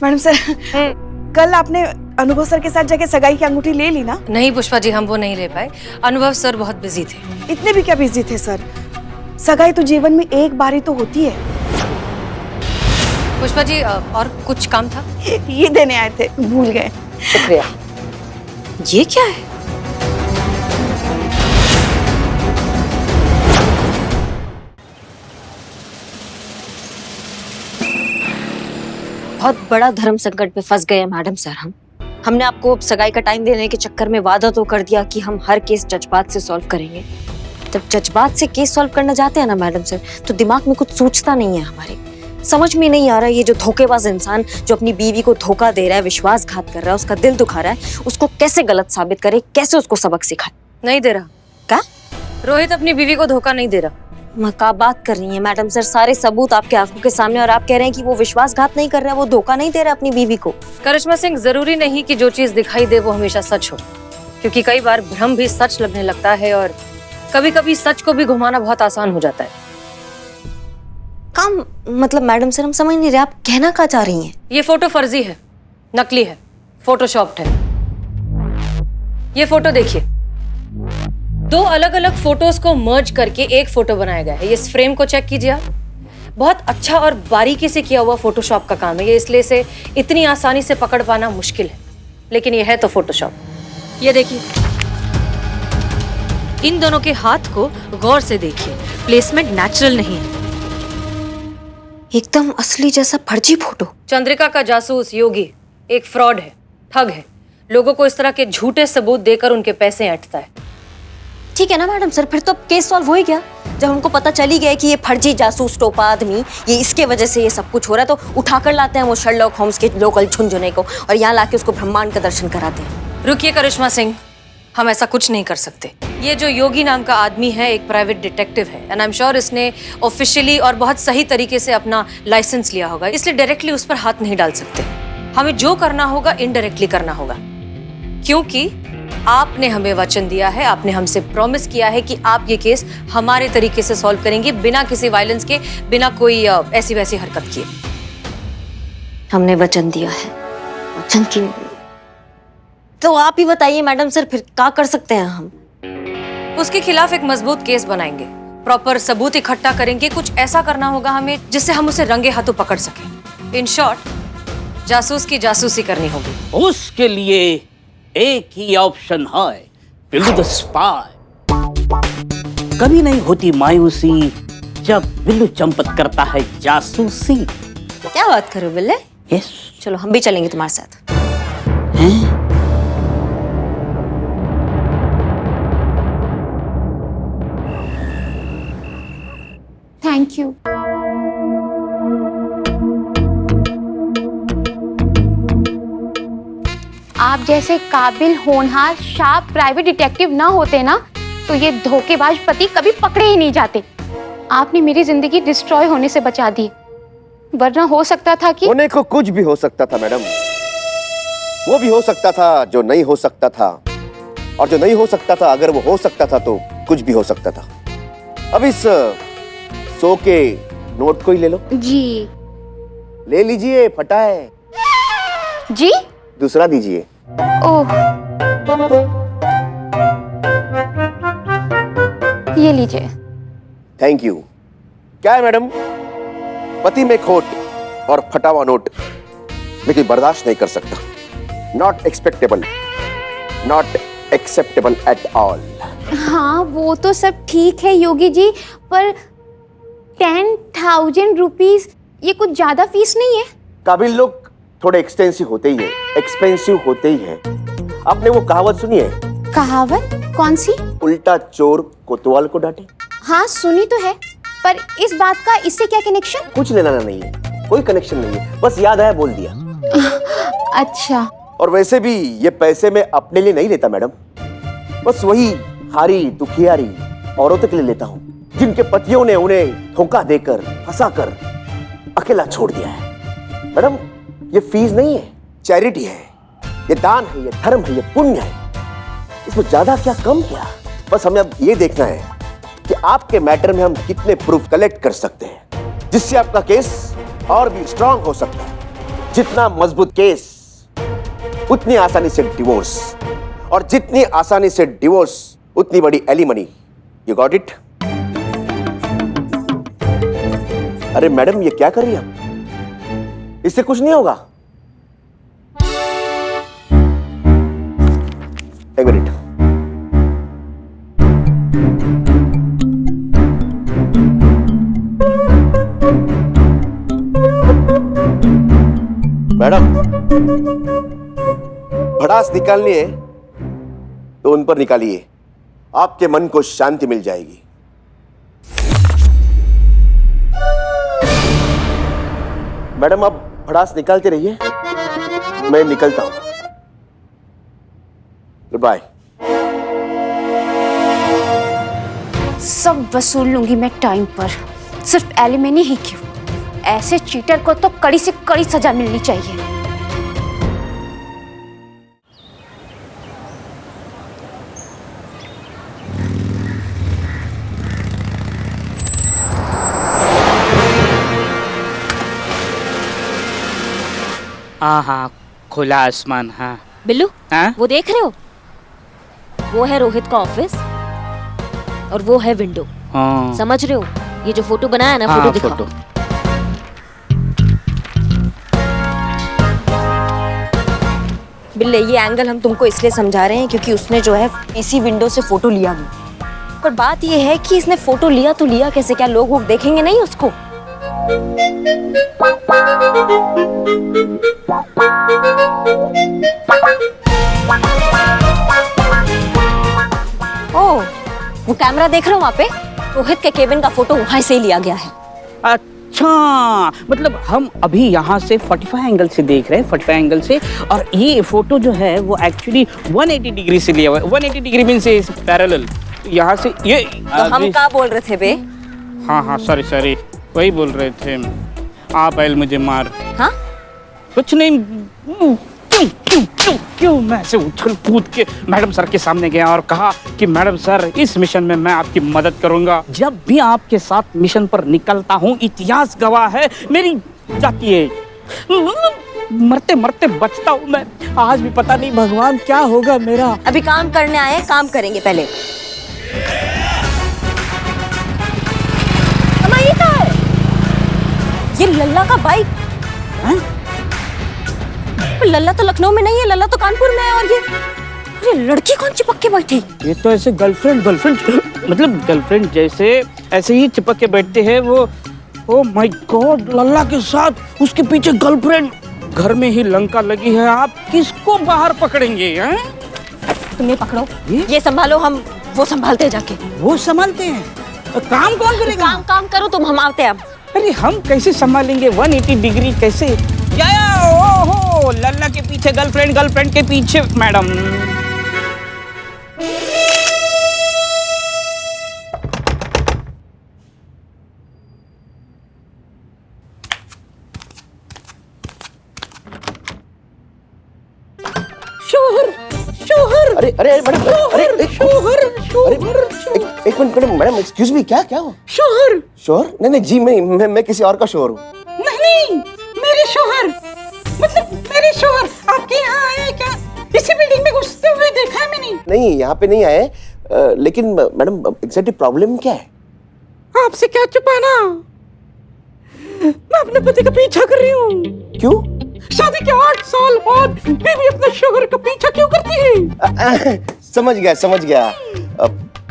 Madam sir, कल आपने अनुभव सर के साथ जाके सगाई की अंगूठी ले ली ना? नहीं पुष्पा जी, हम वो नहीं ले पाए। अनुभव सर बहुत बिजी थे। इतने भी क्या बिजी थे सर? सगाई तो जीवन में एक बार ही तो होती है। पुष्पा जी, और कुछ काम था? ये देने आए थे, भूल गए। शुक्रिया। ये क्या है? बहुत बड़ा धर्म संकट में फंस गए मैडम सर। हमने आपको सगाई का टाइम देने के चक्कर में वादा तो कर दिया कि हम हर केस जज्बात से सॉल्व करेंगे। जब जज्बात से केस सॉल्व करना चाहते हैं ना मैडम सर, तो दिमाग में कुछ सोचता नहीं है हमारे। समझ में नहीं आ रहा है ये जो धोखेबाज इंसान जो अपनी बीवी को धोखा दे रहा है, विश्वासघात कर रहा है, उसका दिल दुखा रहा है, उसको कैसे गलत साबित करे, कैसे उसको सबक सिखाए। नहीं दे रहा। क्या? रोहित अपनी बीवी को धोखा नहीं दे रहा। क्या बात कर रही है मैडम सर? सारे सबूत आपके आंखों के सामने और आप कह रहे हैं कि वो विश्वासघात नहीं कर रहा है, वो धोखा नहीं दे रहा अपनी बीवी को। करिश्मा सिंह, जरूरी नहीं कि जो चीज दिखाई दे वो हमेशा सच हो, क्योंकि कई बार भ्रम भी सच लगने लगता है और कभी कभी सच को भी घुमाना बहुत आसान हो जाता है। काम मतलब मैडम सर हम समझ नहीं रहे, आप कहना क्या चाह रही हैं? ये फोटो फर्जी है, नकली है, फोटोशॉप्ड है। ये फोटो देखिए, दो अलग अलग फोटोज को मर्ज करके एक फोटो बनाया गया है। इस फ्रेम को चेक कीजिए आप। बहुत अच्छा और बारीकी से किया हुआ फोटोशॉप का काम है ये, इसलिए इसे इतनी आसानी से पकड़ पाना मुश्किल है, लेकिन ये है तो फोटोशॉप। ये देखिए, इन दोनों के हाथ को गौर से देखिए, प्लेसमेंट नेचुरल नहीं है, एकदम असली जैसा फर्जी फोटो। चंद्रिका का जासूस योगी एक फ्रॉड है, ठग है, लोगों को इस तरह के झूठे सबूत देकर उनके पैसे ऐंठता है। ठीक है ना मैडम सर, फिर तो अब केस सॉल्व हो ही गया। जब हमको पता चली गया कि ये फर्जी जासूस टोपा आदमी, ये इसके वजह से ये सब कुछ हो रहा है, तो उठाकर लाते हैं वो शर्लॉक होम्स के लोकल झुनझुने को और यहाँ लाके उसको ब्रह्मांड का दर्शन कराते हैं। रुकिए करिश्मा सिंह, हम ऐसा कुछ नहीं कर सकते। ये जो योगी नाम का आदमी है एक प्राइवेट डिटेक्टिव है, एंड आई एम श्योर इसने ऑफिशियली और बहुत सही तरीके से अपना लाइसेंस लिया होगा, इसलिए डायरेक्टली उस पर हाथ नहीं डाल सकते। हमें जो करना होगा इनडायरेक्टली करना होगा, क्योंकि आपने हमें वचन दिया है, आपने हमसे प्रॉमिस किया है कि आप ये केस हमारे तरीके से सॉल्व करेंगे, बिना किसी वायलेंस के, बिना कोई ऐसी वैसी हरकत किए। हमने वचन दिया है, वचन क्यों? तो आप ही बताइए मैडम सर, फिर क्या कर सकते हैं हम? उसके खिलाफ एक मजबूत केस बनाएंगे, प्रॉपर सबूत इकट्ठा करेंगे, कुछ ऐसा करना होगा हमें जिससे हम उसे रंगे हाथों पकड़ सकें। इन शॉर्ट, जासूस की जासूसी करनी होगी। उसके लिए एक ही ऑप्शन है, बिल्लू द स्पाई। कभी नहीं होती मायूसी जब बिल्लू चंपत करता है जासूसी। क्या बात करो बिल्ले? यस। चलो हम भी चलेंगे तुम्हारे साथ। हैं? Thank you. आप जैसे काबिल, होनहार, शार्प प्राइवेट डिटेक्टिव ना होते ना, तो ये धोखेबाज पति कभी पकड़े ही नहीं जाते। आपने मेरी जिंदगी डिस्ट्रॉय होने से बचा दी, वरना हो सकता था कि होने को कुछ भी हो सकता था मैडम। वो भी हो सकता था जो नहीं हो सकता था, और जो नहीं हो सकता था अगर वो हो सकता था तो कुछ भी हो सकता था। अब इस 100 के नोट को ही ले लो। जी। ले लीजिए, फटा है। जी? दूसरा दीजिए। ओह, ये लीजिए। Thank you. क्या है मैडम, पति में खोट और फटा हुआ नोट मैं कोई बर्दाश्त नहीं कर सकता। Not expectable, not acceptable at all. हाँ वो तो सब ठीक है योगी जी, पर 10,000 रुपीज ये कुछ ज्यादा फीस नहीं है? काबिल लोग थोड़े एक्सपेंसिव होते ही है, एक्सपेंसिव होते ही है। आपने वो कहावत सुनी है? कहावत कौन सी? उल्टा चोर कोतवाल को डांटे। हाँ सुनी तो है, पर इस बात का इससे क्या कनेक्शन? कुछ लेना नहीं है, कोई कनेक्शन नहीं है, बस याद आया बोल दिया। अच्छा। और वैसे भी ये पैसे मैं अपने लिए नहीं लेता मैडम, बस वही हारी दुखियारी औरतों के लिए लेता हूँ जिनके पतियों ने उन्हें धोखा देकर, फंसाकर अकेला छोड़ दिया है। मैडम ये फीस नहीं है, चैरिटी है, ये दान है, ये धर्म है, ये पुण्य है। इसमें ज्यादा क्या कम क्या, बस हमें अब ये देखना है कि आपके मैटर में हम कितने प्रूफ कलेक्ट कर सकते हैं जिससे आपका केस और भी स्ट्रांग हो सकता है। जितना मजबूत केस उतनी आसानी से डिवोर्स, और जितनी आसानी से डिवोर्स उतनी बड़ी एलिमनी। You got it? अरे मैडम, ये क्या कर रही हैं? इससे कुछ नहीं होगा। एक मिनट। मैडम, भड़ास निकालनी है तो उन पर निकालिए, आपके मन को शांति मिल जाएगी। मैडम, आप भड़ास निकालते रहिए, मैं निकलता हूं। Good bye. सब वसूल लूंगी मैं टाइम पर, सिर्फ एलिमनी ही क्यों, ऐसे चीटर को तो कड़ी से कड़ी सजा मिलनी चाहिए। हाँ हाँ, खुला आसमान। हाँ बिल्लू, हाँ? वो देख रहे हो? वो है रोहित का ऑफिस और वो है विंडो। हाँ समझ रहे हो? ये जो फोटो बनाया ना, हाँ, फोटो दिखाओ। फोटो। बिल्ले, ये एंगल हम तुमको इसलिए समझा रहे हैं क्योंकि उसने जो है इसी विंडो से फोटो लिया भी। पर बात ये है कि इसने फोटो लिया तो लिया कैसे? क्या लोग देखेंगे नहीं उसको? ओह, वो कैमरा देख रहे हो वहाँ पे? रोहित के केबिन का फोटो वहाँ से ही लिया गया है। अच्छा, मतलब हम अभी यहाँ से 45 एंगल से देख रहे हैं, 45 एंगल से, और ये फोटो जो है वो एक्चुअली 180 डिग्री से लिया हुआ है। 180 डिग्री मींस इज पैरेलल। यहाँ से ये तो हम क्या बोल रहे थे बे? हाँ हाँ, सॉरी, वही बोल रहे थे आप। आयल मुझे मार। हाँ? कुछ नहीं। क्यों मैं ऐसे उछल कूद के मैडम सर के सामने गया और कहा कि मैडम सर, इस मिशन में मैं आपकी मदद करूंगा। जब भी आपके साथ मिशन पर निकलता हूँ, इतिहास गवाह है, मेरी जाती है, मरते मरते बचता हूँ मैं। आज भी पता नहीं भगवान क्या होगा मेरा। अभी काम करने आए, काम करेंगे पहले। ये क्या है? ये लल्ला का बाइक। लल्ला तो लखनऊ में नहीं है, लल्ला तो कानपुर में है। और ये लड़की कौन चिपक के बैठी? ये तो ऐसे गर्लफ्रेंड मतलब गर्लफ्रेंड जैसे ऐसे ही चिपक के बैठते हैं वो। ओ माय गॉड, लल्ला के साथ उसके पीछे गर्लफ्रेंड। घर में ही लंका लगी है, आप किसको बाहर पकड़ेंगे? हैं? तुम्हें पकड़ो, ये संभालो, हम वो संभालते हैं जाके। वो संभालते हैं? काम कौन करेगा? काम करो तुम, हम आते हैं अब। अरे हम कैसे संभालेंगे 180 डिग्री? कैसे? ओहो, लल्ला के पीछे गर्लफ्रेंड के पीछे मैडम। शोहर। अरे मैडम, एक मिनट मैडम, एक्सक्यूज मी, क्या हो? शोहर? नहीं जी, मैं किसी और का शोहर हूँ। नहीं, मेरे शोहर, मतलब मेरे शोहर आपके यहाँ आए क्या? इसी बिल्डिंग में घुसते हुए देखा है मैंने। नहीं, यहाँ पे नहीं आए, लेकिन मैडम एग्जैक्टली प्रॉब्लम क्या है? आपसे क्या छुपाना, मैं अपने पति का पीछा कर रही हूँ। क्यों? शादी के 8 साल बाद बीवी अपने शोहर का पीछा क्यों करती है? समझ गया।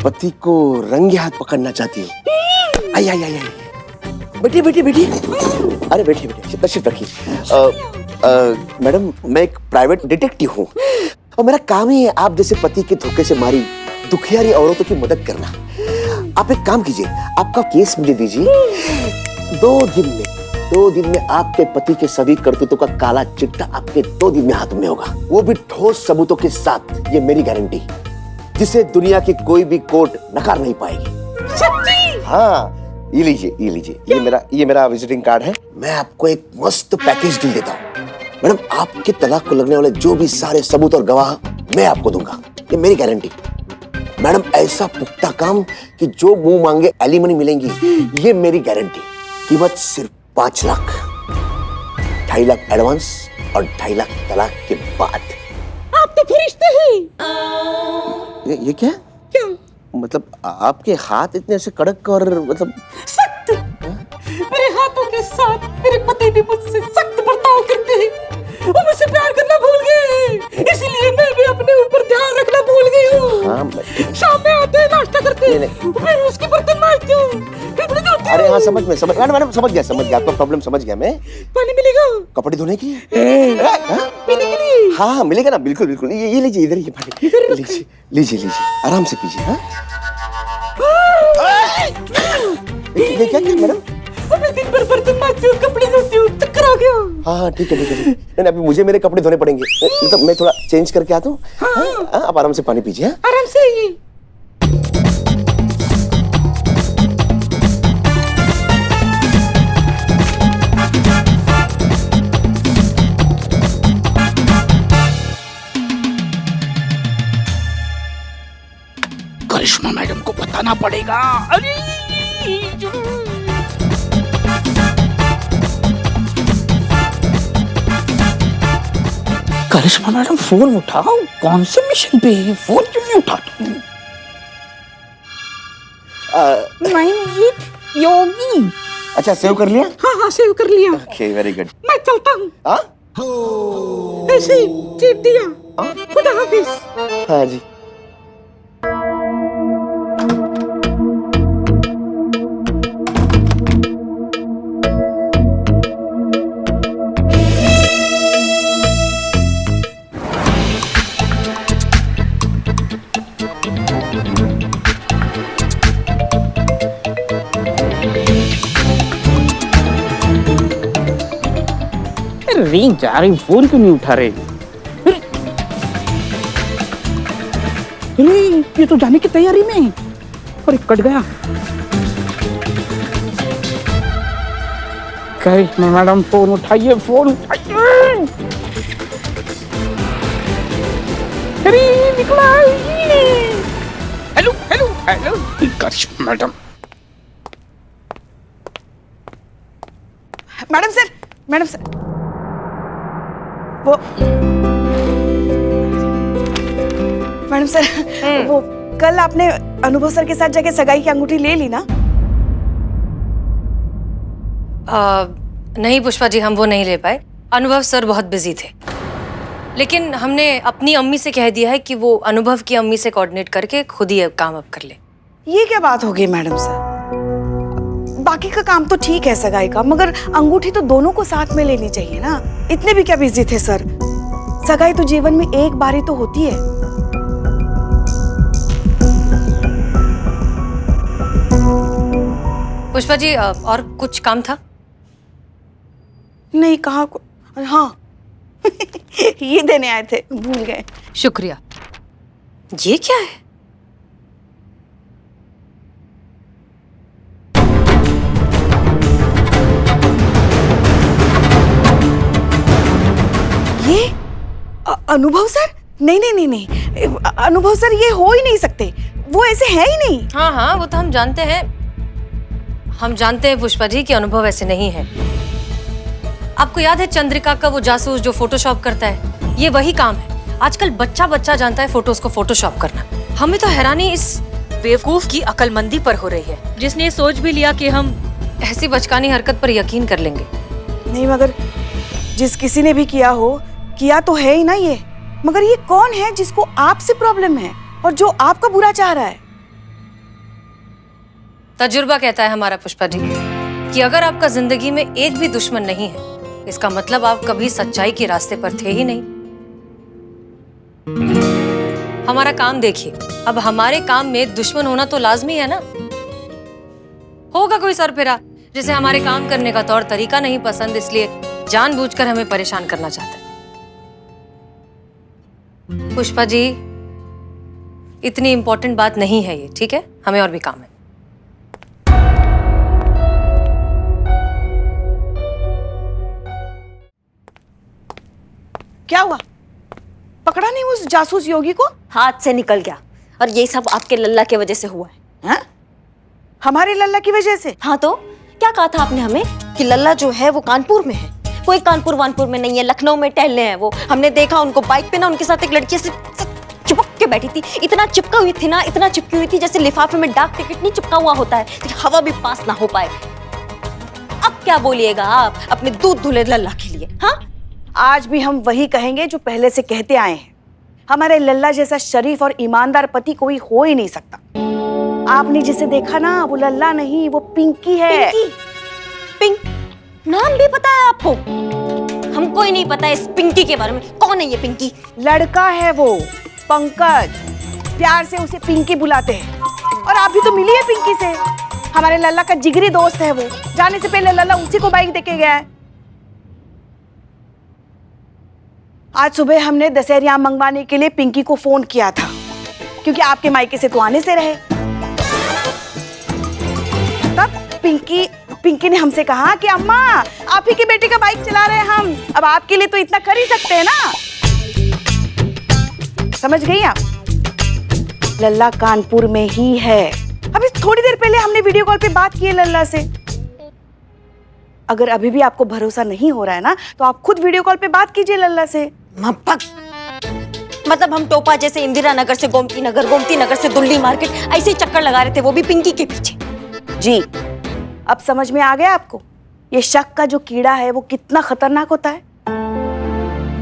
पति को रंगे हाथ पकड़ना चाहती हूँ। आई। बैठी। अरे बैठी, तशरीफ रखिए। मैडम, मैं एक प्राइवेट डिटेक्टिव हूँ और मेरा काम ही है आप जैसे पति के धोखे से मारी दुखियारी औरतों की मदद करना। आप एक काम कीजिए, आपका केस मुझे दीजिए। 2 दिन में आपके पति के सभी करतूतों का काला चिट्ठा आपके 2 दिन में हाथ में होगा, वो भी ठोस सबूतों के साथ। ये मेरी गारंटी, जिसे दुनिया की कोई भी कोर्ट नकार नहीं पाएगी। सच्ची? हाँ, ये लीजिए, ये मेरा विजिटिंग कार्ड है। मैं आपको एक मस्त पैकेज डील देता हूँ। मैडम, आपके तलाक को लगने वाले जो भी सारे सबूत और गवाह मैं आपको दूंगा, ये मेरी गारंटी। मैडम, ऐसा पुख्ता काम कि जो मुंह मांगे एलिमनी मिलेंगी, ये मेरी गारंटी। कीमत सिर्फ 5 लाख। 2.5 लाख एडवांस और 2.5 लाख तलाक के बाद। आप तो फरिश्ते हैं। ये क्या? क्या? मतलब आपके हाथ इतने ऐसे कड़क और मतलब सख्त। मेरे हाथों के साथ मेरे पति भी मुझसे सख्त बर्ताव करते हैं। वो मुझसे प्यार करना भूल गए हैं, इसलिए मैं भी अपने ऊपर ध्यान रखना भूल गई हूँ। हाँ, शाम में आते हैं, नाश्ता करते हैं, फिर उसके बर्तन मांजती हूँ, कपड़े धोती हूँ। अरे हाँ, समझ मैडम समझ गया आपका प्रॉब्लम समझ गया मैं। पानी मिलेगा? कपड़े धोने की? हाँ? पीने के लिए? हाँ मिलेगा ना, बिल्कुल बिल्कुल। ये लीजिए, इधर ये पानी लीजिए, आराम से पीजिए। हाँ ये क्या मैडम? मैं दिन भर बर्तन मांजती हूँ, कपड़े धोती हूँ, चक्कर आ गया। हाँ ठीक है। नहीं अभी मुझे मेरे कपड़े धोने पड़ेंगे, मतलब मैं थोड़ा चेंज करके आता हूँ। हाँ आप आराम से पानी पीजिए। आराम से ही। करिश्मा मैडम को बताना पड़ेगा। अरे करिश्मा मैडम फोन उठाओ, कौन से मिशन पे है? फोन क्यों नहीं उठाती? योगी। अच्छा सेव कर लिया? हाँ सेव कर लिया। Okay very good. मैं चलता हूँ। हाँ ऐसे ही चीट दिया। खुदा हाफिज। हाँ जी। रिंग जा रही, फोन क्यों नहीं उठा रहे? अरे ये तो जाने की तैयारी में। अरे कट गया। करिश्मा मैडम फोन उठाइए, फोन उठाइए। अरे निकला। हेलो हेलो हेलो करिश्मा मैडम। मैडम सर वो मैडम सर वो कल आपने अनुभव सर के साथ जाके सगाई की अंगूठी ले ली ना? नहीं पुष्पा जी, हम वो नहीं ले पाए। अनुभव सर बहुत बिजी थे, लेकिन हमने अपनी अम्मी से कह दिया है कि वो अनुभव की अम्मी से कोऑर्डिनेट करके खुद ही काम अब कर ले। ये क्या बात हो गई मैडम सर? बाकी का काम तो ठीक है सगाई का, मगर अंगूठी तो दोनों को साथ में लेनी चाहिए ना। इतने भी क्या बिजी थे सर? सगाई तो जीवन में एक बार ही तो होती है। पुष्पा जी और कुछ काम था? नहीं कहाँ को, हाँ ये देने आए थे, भूल गए। शुक्रिया। ये क्या है? ये अनुभव सर? नहीं, अनुभव सर ये हो ही नहीं सकते, वो ऐसे है ही नहीं। हाँ वो तो हम जानते हैं। हम जानते हैं पुष्पा जी कि अनुभव ऐसे नहीं है। आपको याद है चंद्रिका का वो जासूस जो फोटोशॉप करता है? ये वही काम है। आजकल बच्चा जानता है फोटोज को फोटोशॉप करना। हमें तो हैरानी इस बेवकूफ की अक्लमंदी पर हो रही है, जिसने सोच भी लिया कि हम ऐसी बचकानी हरकत पर यकीन कर लेंगे। नहीं मगर जिस किसी ने भी किया हो, किया तो है ही ना ये। मगर ये कौन है जिसको आपसे प्रॉब्लम है और जो आपका बुरा चाह रहा है? तजुर्बा कहता है हमारा पुष्पा जी कि अगर आपका जिंदगी में एक भी दुश्मन नहीं है, इसका मतलब आप कभी सच्चाई के रास्ते पर थे ही नहीं। हमारा काम देखिए, अब हमारे काम में दुश्मन होना तो लाजमी है ना। होगा कोई सरफिरा जिसे हमारे काम करने का तौर तरीका नहीं पसंद, इसलिए जानबूझकर हमें परेशान करना चाहता है। पुष्पा जी, इतनी इंपॉर्टेंट बात नहीं है ये, ठीक है? हमें और भी काम है। क्या हुआ? पकड़ा नहीं उस जासूस योगी को? हाथ से निकल गया, और ये सब आपके लल्ला की वजह से हुआ है। हाँ? हमारे लल्ला की वजह से? हाँ तो क्या कहा था आपने हमें कि लल्ला जो है वो कानपुर में है। कोई कानपुर वानपुर में नहीं है, लखनऊ में टहलने हैं वो। हमने देखा उनको बाइक पे ना, उनके साथ एक लड़की से चिपक के बैठी थी। इतना चिपका हुई थी ना, इतना चिपकी हुई थी जैसे लिफाफे में डाक टिकट नहीं चिपका हुआ होता है, कि हवा भी पास ना हो पाए। अब क्या बोलिएगा आप अपने दूध धुले लल्ला के लिए? हाँ, आज भी हम वही कहेंगे जो पहले से कहते आए हैं। हमारे लल्ला जैसा शरीफ और ईमानदार पति कोई हो ही नहीं सकता। आपने जिसे देखा ना, वो लल्ला नहीं, वो पिंकी है। पिंक नाम भी पता है आपको? हमको ही नहीं पता इस पिंकी के बारे में। कौन है ये पिंकी? लड़का है वो, पंकज। प्यार से उसे पिंकी बुलाते हैं। और आप भी तो मिली है पिंकी से। हमारे लल्ला का जिगरी दोस्त है वो। जाने से पहले लल्ला उसी को बाइक देके गया है। आज सुबह हमने दशहरी आम मंगवाने के लिए पिंकी को फोन किया था, क्योंकि आपके मायके से तो आने से रहे। तब पिंकी ने हमसे कहा कि अम्मा, आप ही की बेटी का बाइक चला रहे हैं हम, अब आपके लिए तो इतना कर ही सकते हैं ना। समझ गई आप? लल्ला कानपुर में ही है। अभी थोड़ी देर पहले हमने वीडियो कॉल पे बात की है लल्ला से। अगर अभी भी आपको भरोसा नहीं हो रहा है ना, तो आप खुद वीडियो कॉल पे बात कीजिए लल्ला से। मतलब हम टोपा जैसे इंदिरा नगर से गोमती नगर, गोमती नगर से दुल्ली मार्केट, ऐसे ही चक्कर लगा रहे थे, वो भी पिंकी के पीछे। जी, अब समझ में आ गया आपको ये शक का जो कीड़ा है वो कितना खतरनाक होता है।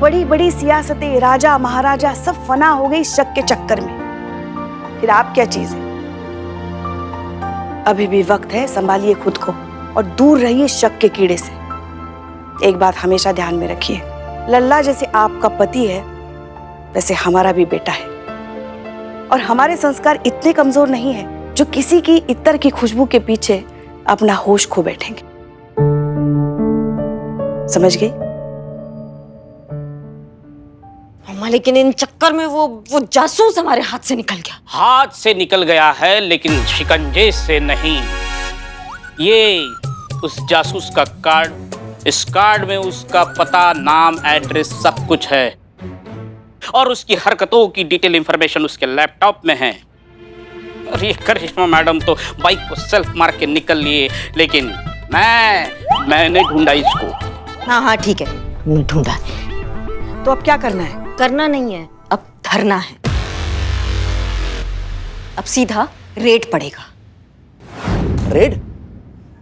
बड़ी बड़ी सियासतें, राजा महाराजा सब फना हो गई शक के चक्कर में। फिर आप क्या चीज है? अभी भी वक्त है, संभालिए खुद को और दूर रहिए शक के कीड़े से। एक बात हमेशा ध्यान में रखिए, लल्ला जैसे आपका पति है वैसे हमारा भी बेटा है। और हमारे संस्कार इतने कमजोर नहीं है जो किसी की इत्र की खुशबू के पीछे अपना होश खो बैठेंगे। समझ गई? अम्मा, लेकिन इन चक्कर में वो जासूस हमारे हाथ से निकल गया। हाथ से निकल गया है, लेकिन शिकंजे से नहीं। ये उस जासूस का कार्ड, इस कार्ड में उसका पता, नाम, एड्रेस सब कुछ है। और उसकी हरकतों की डिटेल इंफॉर्मेशन उसके लैपटॉप में है। और ये करिश्मा मैडम तो बाइक को सेल्फ मार के निकल लिए, लेकिन मैंने ढूंढा इसको। हाँ ठीक है, ढूंढा। तो अब क्या करना है? करना नहीं है, अब धरना है। अब सीधा रेड पड़ेगा। रेड?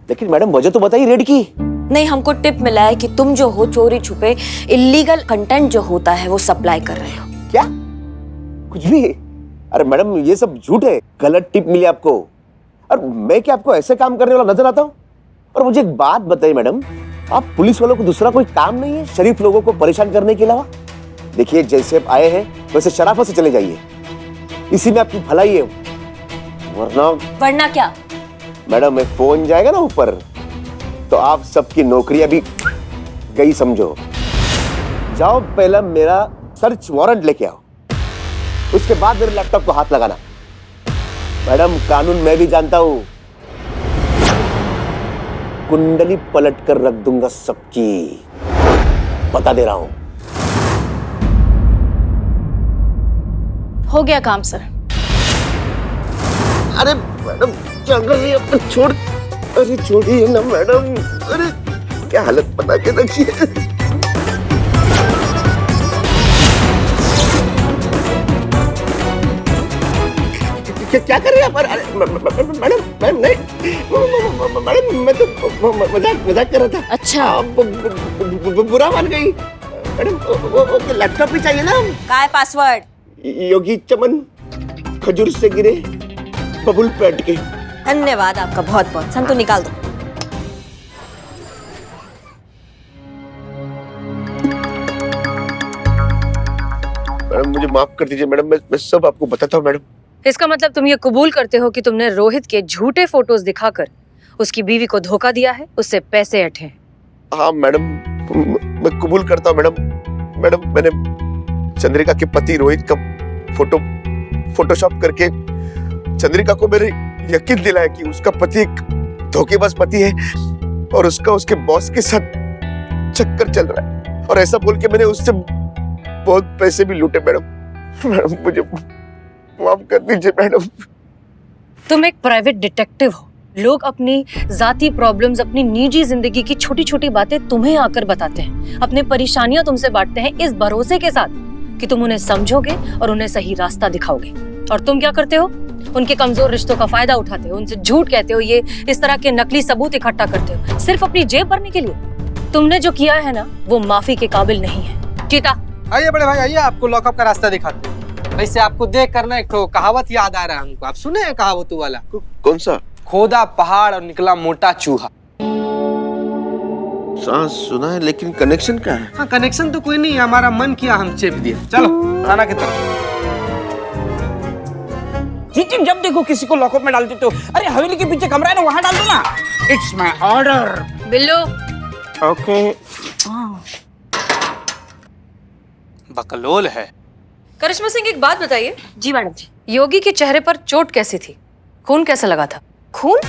लेकिन मैडम वजह तो बताइए रेड की। नहीं, हमको टिप मिला है कि तुम जो हो चोरी छुपे इलीगल कंटेंट जो होता है वो सप्लाई कर रहे हो। क्या? कुछ भी? अरे मैडम ये सब झूठ है, गलत टिप मिली आपको। और मैं क्या आपको ऐसे काम करने वाला नजर आता हूँ? और मुझे एक बात बताइए मैडम, आप पुलिस वालों को दूसरा कोई काम नहीं है शरीफ लोगों को परेशान करने के अलावा? देखिए, जैसे आप आए हैं वैसे शराफत से चले जाइए, इसी में आपकी भलाई है। वरना क्या? मैडम एक फोन जाएगा ना ऊपर, तो आप सबकी नौकरियां भी गई समझो। जाओ पहला मेरा सर्च वारंट लेके आओ, उसके बाद मेरे लैपटॉप को हाथ लगाना। मैडम कानून मैं भी जानता हूं, कुंडली पलट कर रख दूंगा सबकी, बता दे रहा हूं। हो गया काम सर। अरे मैडम क्या कर रही है? छोड़, अरे छोड़िए ना मैडम। अरे क्या हालत बना के रखी है। क्या कर रही है? मैडम मैडम नहीं, मैडम मैं तो मजाक कर रहा था। अच्छा, बुरा मान गई मैडम। वो लैपटॉप भी चाहिए ना। क्या है पासवर्ड? योगी चमन खजूर से गिरे बबुल पेट के। धन्यवाद आपका बहुत बहुत। संतु निकाल दो। मैडम मुझे माफ कर दीजिए मैडम, मैं सब आपको बताता हूँ मैडम। इसका मतलब तुम ये कबूल करते हो कि तुमने रोहित के झूठे फोटोज दिखाकर उसकी बीवी को धोखा दिया है, उससे पैसे अठे हैं। हाँ मैडम, मैं कबूल करता हूँ मैडम। मैडम मैंने चंद्रिका के पति रोहित का फोटोशॉप करके चंद्रिका को मेरे यकीन दिलाया कि उसका पति एक धोखेबाज पति है और उसका उसके बॉस के साथ चक्कर चल रहा है। और ऐसा बोल के मैंने उससे बहुत पैसे भी लूटे मैडम। मैडम मुझे माफ कर दीजिए मैडम। तुम एक प्राइवेट डिटेक्टिव हो लोग अपनी जाती प्रॉब्लम्स, अपनी निजी जिंदगी की छोटी छोटी बातें तुम्हें आकर बताते हैं, अपनी परेशानियां तुमसे बांटते हैं इस भरोसे के साथ कि तुम उन्हें समझोगे और उन्हें सही रास्ता दिखाओगे। और तुम क्या करते हो? उनके कमजोर रिश्तों का फायदा उठाते हो, उनसे झूठ कहते हो, ये इस तरह के नकली सबूत इकट्ठा करते हो सिर्फ अपनी जेब भरने के लिए। तुमने जो किया है ना, वो माफी के काबिल नहीं है। चीता, आइए बड़े भाई आइए, आपको लॉकअप का रास्ता दिखाते हैं। वैसे आपको देख कर ना एक तो कहावत याद आ रहा है हमको। आप सुने हैं कहावत वाला? कौन सा? खोदा पहाड़ और निकला मोटा चूहा। सांस सुना है, लेकिन कनेक्शन क्या है? हाँ, कनेक्शन तो कोई नहीं है, हमारा मन किया हम चेप दिए। चलो थाना की तरफ। जीती, जब देखो किसी को लॉकअप में डाल देते हो। अरे हवेली के पीछे कमरा है ना, वहां डाल दो ना। It's my order. Billu. Okay. बकलोल है। करिश्मा सिंह, एक बात बताइए, जी मैडम जी। योगी के चेहरे पर चोट कैसी थी? खून कैसा लगा था? खून?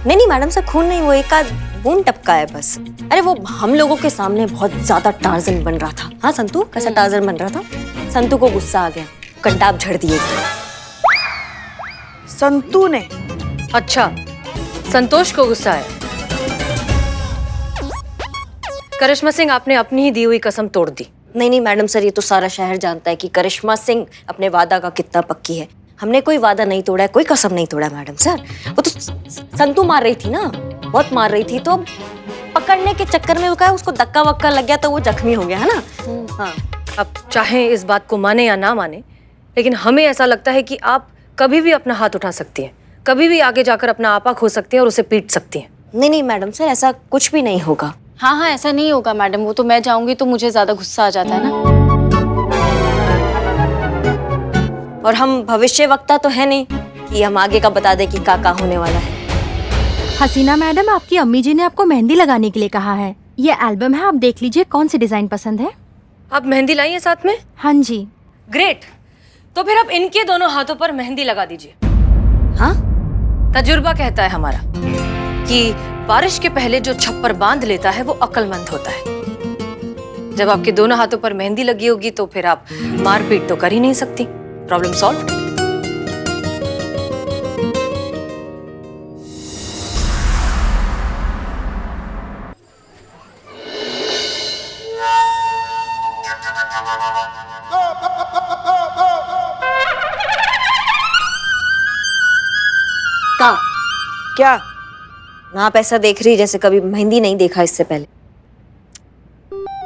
नहीं मैडम सर, खून नहीं, वो एक आध बूंद टपका है बस। अरे वो हम लोगों के सामने बहुत ज्यादा टार्जन बन रहा था। हाँ संतू, कैसा टार्जन बन रहा था? संतू को गुस्सा आ गया, कंटाप झड़ दिए। संतू ने? अच्छा, संतोष को गुस्सा आया। करिश्मा सिंह, आपने अपनी ही दी हुई कसम तोड़ दी। नहीं मैडम सर, ये तो सारा शहर जानता है कि करिश्मा सिंह अपने वादा का कितना पक्की है। हमने कोई वादा नहीं तोड़ा है, कोई कसम नहीं तोड़ा मैडम सर। वो तो संतू मार रही थी ना, बहुत मार रही थी, तो पकड़ने के चक्कर में उसको धक्का वक्का लग गया तो वो जख्मी हो गया, है ना? हाँ। अब चाहे इस बात को माने या ना माने, लेकिन हमें ऐसा लगता है कि आप कभी भी अपना हाथ उठा सकती हैं, कभी भी आगे जाकर अपना आपा खो सकती हैं और उसे पीट सकती हैं। नहीं मैडम सर, ऐसा कुछ भी नहीं होगा। हाँ, ऐसा नहीं होगा मैडम। वो तो मैं जाऊंगी तो मुझे ज्यादा गुस्सा आ जाता है ना। और हम भविष्य वक्ता तो है नहीं कि हम आगे का बता दें कि क्या होने वाला है। हसीना मैडम, आपकी अम्मी जी ने आपको मेहंदी लगाने के लिए कहा है। ये एल्बम है, आप देख लीजिए कौन सी डिजाइन पसंद है। आप मेहंदी लाई है साथ में? हाँ जी। ग्रेट, तो फिर आप इनके दोनों हाथों पर मेहंदी लगा दीजिए। हाँ? तजुर्बा कहता है हमारा कि बारिश के पहले जो छप्पर बांध लेता है वो अक्लमंद होता है। जब आपके दोनों हाथों पर मेहंदी लगी होगी तो फिर आप मारपीट तो कर ही नहीं सकती। Problem solve. क्या? आप ऐसा देख रही जैसे कभी मेहंदी नहीं देखा इससे पहले।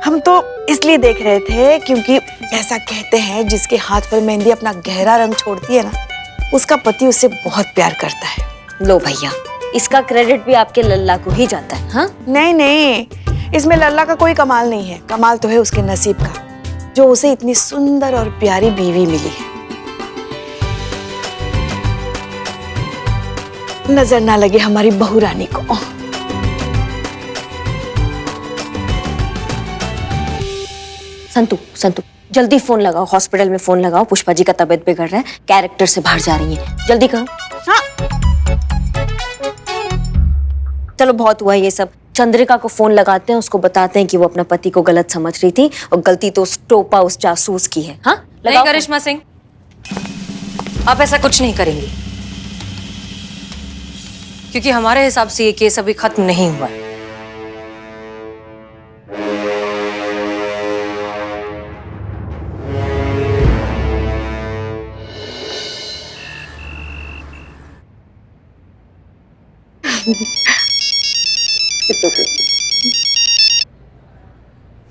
हम तो इसलिए देख रहे थे क्योंकि ऐसा कहते हैं जिसके हाथ पर मेहंदी अपना गहरा रंग छोड़ती है ना, उसका पति उससे बहुत प्यार करता है। लो भैया, इसका क्रेडिट भी आपके लल्ला को ही जाता है। हाँ? नहीं, इसमें लल्ला का कोई कमाल नहीं है। कमाल तो है उसके नसीब का, जो उसे इतनी सुंदर और प्यारी बीवी मिली है। नजर ना लगे हमारी बहू रानी को। संतू जल्दी फोन लगाओ, हॉस्पिटल में फोन लगाओ। पुष्पा जी का तबीयत बिगड़ रहा है, कैरेक्टर से बाहर जा रही है, जल्दी करो। हाँ। चलो बहुत हुआ ये सब, चंद्रिका को फोन लगाते हैं, उसको बताते हैं कि वो अपना पति को गलत समझ रही थी और गलती तो उस टोपा, उस जासूस की है। हाँ? नहीं करिश्मा सिंह, आप ऐसा कुछ नहीं करेंगी, क्योंकि हमारे हिसाब से ये केस अभी खत्म नहीं हुआ है।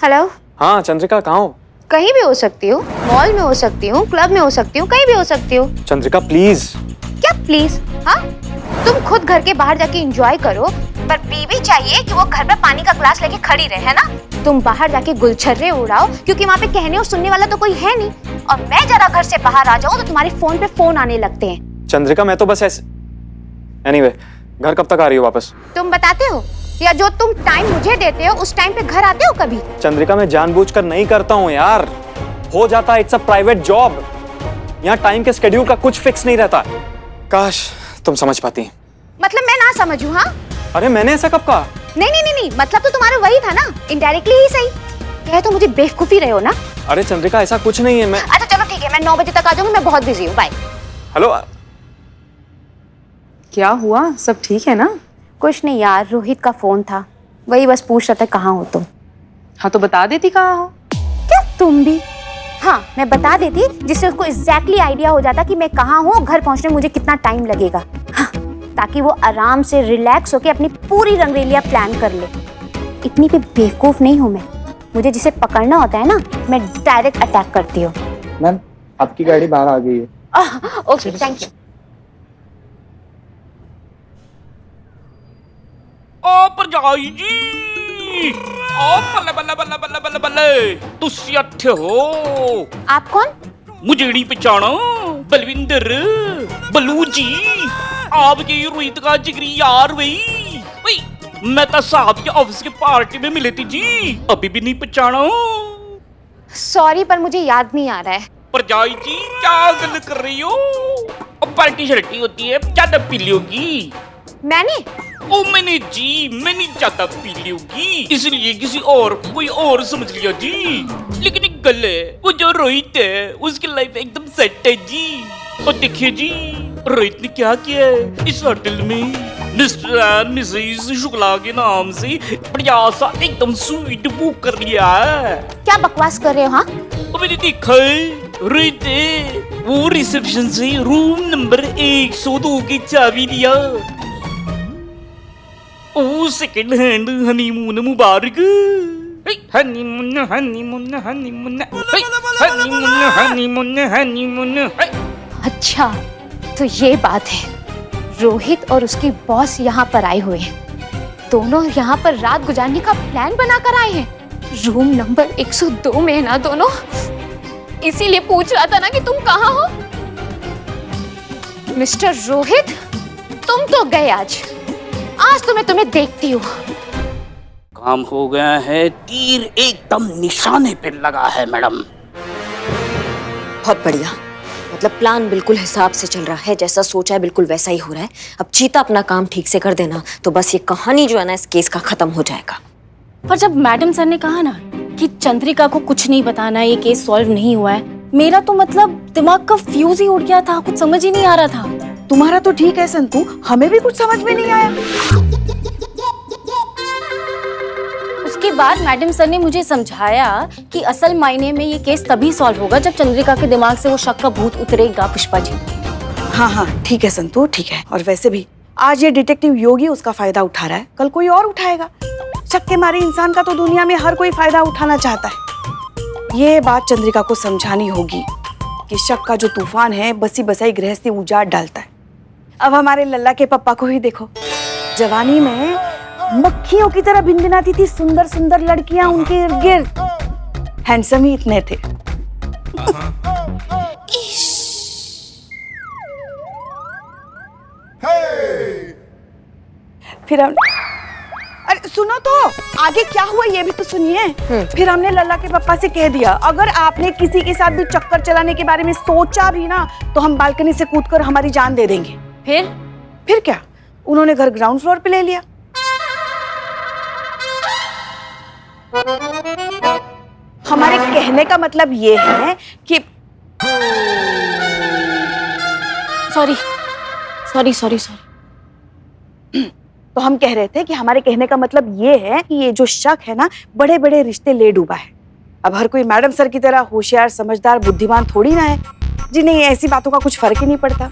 हेलो। हाँ चंद्रिका, कहाँ हो? कहीं भी हो सकती हो, मॉल में हो सकती हूँ, क्लब में हो सकती हूँ, कहीं भी हो सकती हूँ। चंद्रिका प्लीज। क्या प्लीज? हाँ, तुम खुद घर के बाहर जाके एंजॉय करो, पर बीवी चाहिए कि वो घर पे पानी का ग्लास लेके खड़ी रहे, है ना? तुम बाहर जाके गुलछर्रे उड़ाओ, क्योंकि वहाँ पे कहने और सुनने वाला तो कोई है नहीं। और मैं जरा घर से बाहर आ जाऊँ तो तुम्हारे फोन पे फोन आने लगते हैं। चंद्रिका मैं तो बस ऐसे। एनीवे, घर कब तक आ रही हो वापस? तुम बताते हो, या जो तुम टाइम मुझे देते हो उस टाइम पे घर आते हो कभी? चंद्रिका मैं जानबूझकर नहीं करता हूँ यार, हो जाता है, इट्स अ प्राइवेट जॉब। यहाँ टाइम के शेड्यूल का कुछ फिक्स नहीं रहता। काश तुम समझ पाती। मतलब मैं ना समझूं? हाँ, अरे मैंने ऐसा कब कहा? नहीं, मतलब तो तुम्हारा वही था ना, इनडायरेक्टली ही सही। कह तो मुझे बेवकूफी रहे हो ना। अरे चंद्रिका ऐसा कुछ नहीं है। मैं अच्छा चलो ठीक है, मैं 9 बजे तक आ जाऊंगी, मैं बहुत बिजी हूँ, बाय। हेलो क्या हुआ, सब ठीक है ना? कुछ नहीं यार, रोहित का फोन था, वही बस पूछ रहा था कहाँ हो तुम। हाँ तो बता देती कहाँ हो। क्या तुम भी? हाँ मैं बता देती, जिससे उसको एग्जैक्टली आइडिया हो जाता कि मैं कहाँ हूँ, घर पहुँचने में मुझे कितना टाइम लगेगा। हाँ, ताकि वो आराम से रिलैक्स होके अपनी पूरी रंगरेलिया प्लान कर ले। इतनी भी बेवकूफ नहीं हूँ मैं, मुझे जिसे पकड़ना होता है ना, मैं डायरेक्ट अटैक करती हूँ। मैम आपकी गाड़ी बाहर आ गई है। Okay thank you. ओ भरजाई जी, ओ बल्ले बल्ले बल्ले बल्ले बल्ले बल्ले, तुसी इत्थे हो? आप कौन? मुझे नहीं पहचाना? बलविंदर, बलू जी, आपके रोहित का जिगरी यार भाई। मैं तो साहब के ऑफिस के पार्टी में मिले थी जी, अभी भी नहीं पहचाना? सॉरी पर मुझे याद नहीं आ रहा है। भरजाई जी क्या गल कर रही हो? पार्टी शर्टी होती है, ज्यादा पी लोगी। मैंने? ओ मैंने जी, मैंने ज्यादा पी ली होगी, इसलिए किसी और कोई और समझ लिया जी। लेकिन एक गल है, वो जो रोहित है उसकी लाइफ एकदम सेट है जी। और देखिए जी, रोहित ने क्या किया है, इस होटल में मिस्टर एंड मिसेस शुक्ला के नाम से बढ़िया सा एकदम स्वीट बुक कर लिया है। क्या बकवास कर रहे हो? हाँ और मैंने देखा है, रोहित है वो रिसेप्शन से रूम नंबर 102 की चाबी लिया। ओ सेकंड हैंड हनीमून मुबारक। Honeymoon honeymoon honeymoon honeymoon honeymoon honeymoon. अच्छा तो ये बात है, रोहित और उसकी बॉस यहाँ पर आए हुए हैं, दोनों यहाँ पर रात गुजारने का प्लान बनाकर आए हैं। रूम नंबर 102 में है ना दोनों, इसीलिए पूछ रहा था ना कि तुम कहाँ हो। मिस्टर रोहित, तुम तो गए आज तो मैं तुम्हें देखती हूँ। काम हो गया है, तीर एकदम निशाने पे लगा है मैडम। बहुत बढ़िया, मतलब प्लान बिल्कुल हिसाब से चल रहा है, जैसा सोचा है बिल्कुल वैसा ही हो रहा है। अब चीता अपना काम ठीक से कर देना तो बस ये कहानी जो है ना इस केस का खत्म हो जाएगा। पर जब मैडम सर ने कहा ना कि चंद्रिका को कुछ नहीं बताना, ये केस सॉल्व नहीं हुआ है, मेरा तो मतलब दिमाग का फ्यूज ही उड़ गया था, कुछ समझ ही नहीं आ रहा था। तुम्हारा तो ठीक है संतू, हमें भी कुछ समझ में नहीं आया। उसके बाद मैडम सर ने मुझे समझाया कि असल मायने में ये केस तभी सॉल्व होगा जब चंद्रिका के दिमाग से वो शक का भूत उतरेगा। पुष्पा जी हाँ हाँ ठीक है संतू, ठीक है। और वैसे भी आज ये डिटेक्टिव योगी उसका फायदा उठा रहा है, कल कोई और उठाएगा। शक के मारे इंसान का तो दुनिया में हर कोई फायदा उठाना चाहता है। ये बात चंद्रिका को समझानी होगी कि शक का जो तूफान है बसी बसाई गृहस्थी उजाड़ डालता है। अब हमारे लल्ला के पप्पा को ही देखो, जवानी में मक्खियों की तरह भिनभिनाती थी सुंदर सुंदर लड़कियां उनके इर्द गिर्द, हैंडसम ही इतने थे। फिर हम, अरे सुनो तो आगे क्या हुआ ये भी तो सुनिए। फिर हमने लल्ला के पापा से कह दिया अगर आपने किसी के साथ भी चक्कर चलाने के बारे में सोचा भी ना तो हम बालकनी से कूदकर हमारी जान दे देंगे। फिर क्या, उन्होंने घर ग्राउंड फ्लोर पे ले लिया। हमारे कहने का मतलब ये है कि सॉरी सॉरी सॉरी सॉरी तो हम कह रहे थे कि हमारे कहने का मतलब ये है कि ये जो शक है ना बड़े बड़े रिश्ते ले डूबा है। अब हर कोई मैडम सर की तरह होशियार समझदार बुद्धिमान थोड़ी ना है जिन्हें ऐसी बातों का कुछ फर्क ही नहीं पड़ता।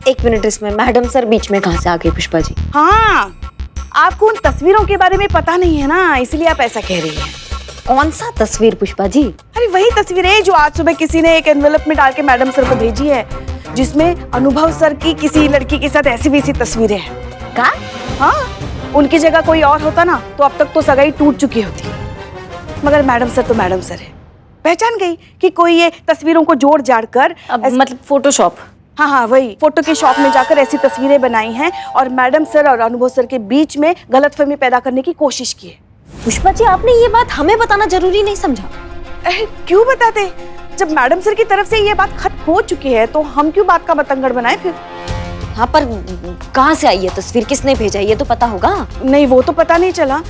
एक मिनट, इसमें मैडम सर बीच में कहाँ से आ गई पुष्पा जी? हाँ, आपको उन तस्वीरों के बारे में पता नहीं है ना, इसलिए आप ऐसा कह रही हैं। कौन सा तस्वीर पुष्पा जी? अरे वही तस्वीर है जो आज सुबह किसी ने एक एनवेलप में डाल के मैडम सर को भेजी है, जिसमें अनुभव सर की किसी लड़की के साथ ऐसी वैसी तस्वीरें हैं। का? हाँ, उनकी जगह कोई और होता ना तो अब तक तो सगाई टूट चुकी होती, मगर मैडम सर तो मैडम सर है। पहचान गई कि कोई ये तस्वीरों को जोड़ जाड़ कर मतलब फोटोशॉप। हाँ हाँ वही, फोटो के शॉप में जाकर ऐसी तस्वीरें बनाई हैं और मैडम सर और अनुभव सर के बीच में गलतफहमी पैदा करने की कोशिश की है। पुष्पा जी आपने ये बात हमें बताना जरूरी नहीं समझा? क्यों बताते, जब मैडम सर की तरफ से ये बात खत्म हो चुकी है तो हम क्यों बात का बतंगड़ बनाए फिर? हाँ पर कहाँ से आई है तस्वीर, किसने भेजा ये तो पता होगा। नहीं वो तो पता नहीं चला,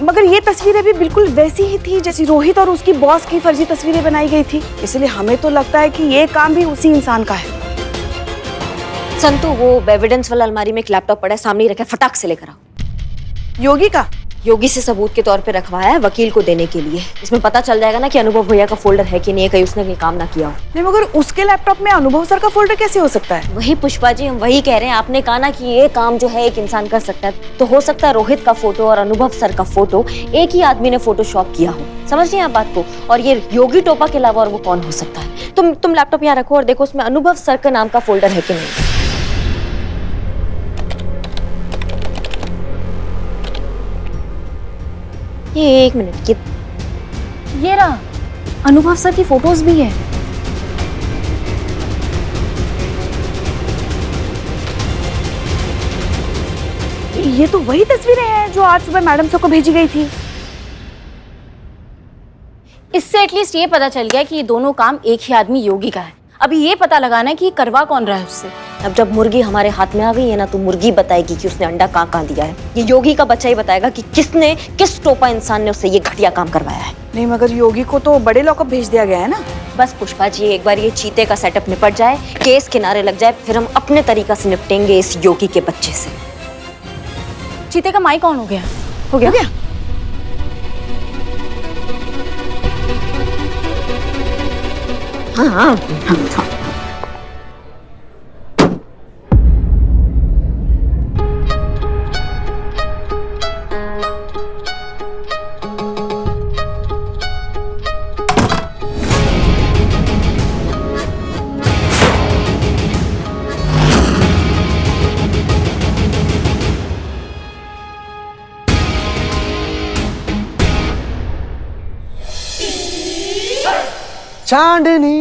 मगर ये तस्वीरें भी बिल्कुल वैसी ही थी जैसी रोहित और उसकी बॉस की फर्जी तस्वीरें बनाई गई थी, इसलिए हमें तो लगता है कि ये काम भी उसी इंसान का है। संतु वो एविडेंस वाला अलमारी में एक लैपटॉप पड़ा है, सामने ही रखा है, फटाक से लेकर आओ। योगी का? योगी से सबूत के तौर पे रखवाया है वकील को देने के लिए। इसमें पता चल जाएगा ना कि अनुभव भैया का फोल्डर है कि नहीं है, कहीं उसने कोई काम ना किया हो। नहीं मगर उसके लैपटॉप में अनुभव सर का फोल्डर कैसे हो सकता है? वही पुष्पा जी, हम वही कह रहे हैं। आपने कहा ना कि ये काम जो है एक इंसान कर सकता है, तो हो सकता है रोहित का फोटो और अनुभव सर का फोटो एक ही आदमी ने फोटोशॉप किया हो। समझ रही हैं आप बात को? और ये योगी टोपा के अलावा और वो कौन हो सकता है? तुम लैपटॉप यहाँ रखो और देखो उसमें अनुभव सर का नाम का फोल्डर है कि नहीं। ये 1 मिनट की, ये रहा, अनुभव सर की फोटोज भी है। ये तो वही तस्वीरें हैं जो आज सुबह मैडम सर को भेजी गई थी। इससे एटलीस्ट ये पता चल गया कि ये दोनों काम एक ही आदमी योगी का है। अभी ये पता लगाना है कि करवा कौन रहा है उससे। अब जब मुर्गी हमारे हाथ में आ गई है ना, तो मुर्गी बताएगी कि उसने अंडा कहाँ दिया है। ये योगी का बच्चा ही बताएगा कि किसने, किस टोपा इंसान ने उससे ये घटिया काम करवाया है। नहीं मगर योगी को तो बड़े लॉकअप भेज दिया गया है ना। बस पुष्पा जी, एक बार ये चीते का सेटअप निपट जाए, केस किनारे लग जाए, फिर हम अपने तरीका से निपटेंगे इस योगी के बच्चे से। चीते का माई कौन हो गया? हो गया? हाँ। चांदनी,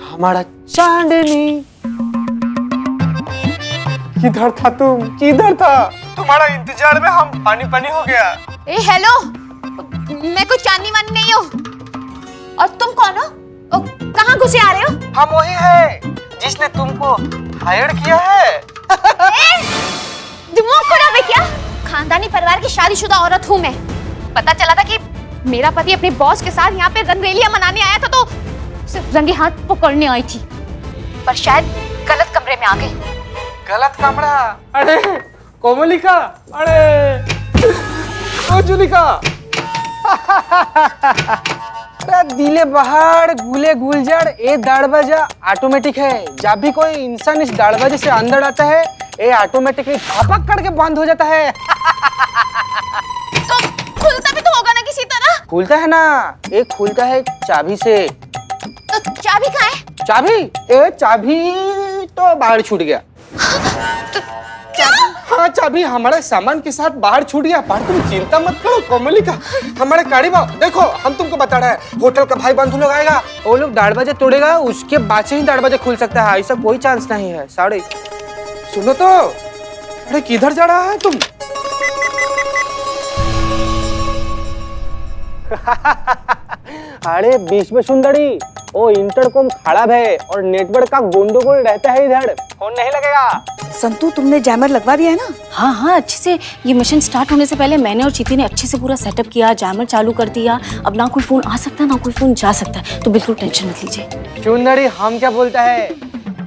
हमारा चांदनी, किधर था तुम? किधर था? तुम्हारा इंतजार में हम पानी पानी हो गया। ए हेलो, मैं कोई चांदनी वानी नहीं हूँ। और तुम कौन हो? कहाँ घुसे आ रहे हो? हम वही है जिसने तुमको हायर किया है। दिमाग खराब है क्या? खानदानी परिवार की शादीशुदा औरत हूँ मैं। पता चला था कि मेरा पति अपने बॉस के साथ यहाँ पे रंगरेलियां मनाने आया था, तो सिर्फ रंगे हाथ पकड़ने आई थी, पर शायद गलत कमरे में आ गई। गलत कमरा? अरे कोमलिका, अरे ओ जुलिका। अरे दिले बहार गुले गुलजार, ये दरवाजा ऑटोमेटिक है। जब भी कोई इंसान इस दरवाजे से अंदर आता है, ये ऑटोमेटिकली धपक करके बंद हो जाता है। तो खुलता भी तो होगा ना किसी तरह? खुलता है ना, एक खुलता है चाबी से। तो चाबी कहाँ है? चाबी? ए चाबी तो बाहर छूट गया। हाँ, चाबी हमारे सामान के साथ बाहर छूट गया। पर तुम चिंता मत करो कोमलिका, हमारे कारीबा देखो, हम तुमको बता रहे हैं, होटल का भाई बंधु लोग आएगा, वो लोग दरवाजे तोड़ेगा, उसके बाद से ही दरवाजा खुल सकता है। ऐसा कोई चांस नहीं है। साड़ी सुनो तो, अरे किधर जा रहा है तुम? अरे बीच में सुंदरी, वो इंटरकॉम खराब है और नेटवर्क का गोंडोगोल रहता है, इधर फोन नहीं लगेगा। संतु तुमने जैमर लगवा दिया है ना? हाँ हाँ, अच्छे से। ये मिशन स्टार्ट होने से पहले मैंने और चीती ने अच्छे से पूरा सेटअप किया, जैमर चालू कर दिया। अब ना कोई फोन आ सकता है ना कोई फोन जा सकता है, तो बिल्कुल टेंशन मत लीजिए। सुंदरी, हम क्या बोलता है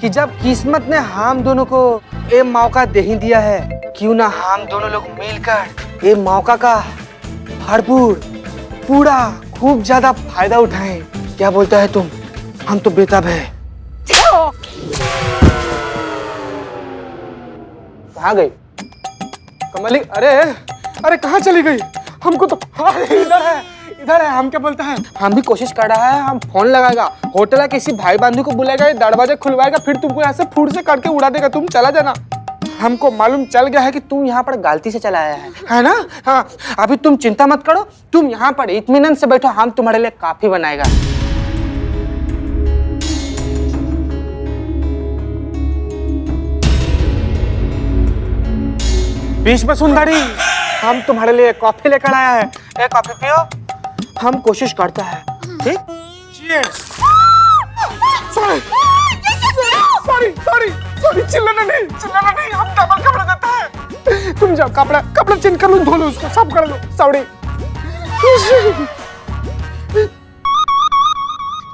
कि जब किस्मत ने हम दोनों को ये मौका दे ही दिया है, क्यों ना हम दोनों लोग मिलकर ये मौका का भरपूर पूरा खूब ज्यादा फायदा उठाएं। क्या बोलता है तुम? हम तो बेताब है। कहाँ गई कमली? अरे अरे कहाँ चली गई? हमको तो इधर है, इधर है। हम क्या बोलता है, हम भी कोशिश कर रहा है, हम फोन लगाएगा, होटल किसी भाई बंधु को बुलाएगा, दरवाजा खुलवाएगा, फिर तुमको यहाँ से फूट से करके उड़ा देगा। तुम चला जाना। हमको मालूम चल गया है कि तुम यहाँ पर गलती से चला आया है ना? हाँ, अभी तुम चिंता मत करो, तुम यहाँ पर इत्मीनान से बैठो, हम तुम्हारे लिए काफी बनाएगा। बीच में सुंदरी, हम तुम्हारे लिए कॉफी लेकर आया है, एक कॉफी पियो। हम कोशिश करते हैं, ठीक? Cheers! Sorry sorry sorry sorry, चिल्लाना नहीं, हम डबल कपड़ा देता है। तुम जाओ, कपड़ा चेंज कर लो, धो लो उसको, सब कर लो। सॉरी।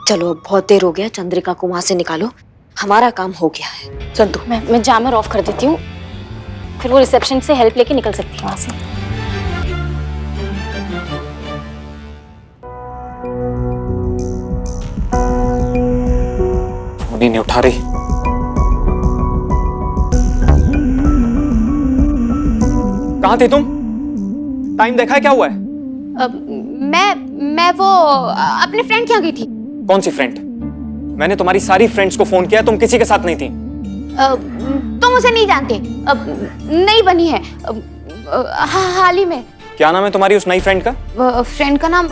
चलो अब बहुत देर हो गया, चंद्रिका को वहां से निकालो। हमारा काम हो गया है। चंदू, मैं जामर ऑफ कर देती हूँ, फिर वो रिसेप्शन से हेल्प लेके निकल सकती है वहां से। फोन ही नहीं उठा रही। कहाँ थे तुम? टाइम देखा है, क्या हुआ है? मैं वो अपने फ्रेंड के यहाँ गई थी। कौन सी फ्रेंड? मैंने तुम्हारी सारी फ्रेंड्स को फोन किया, तुम किसी के साथ नहीं थी। तुम उसे नहीं जानते, नई बनी है, हाल ही में। क्या नाम है तुम्हारी उस नई फ्रेंड का? फ्रेंड का नाम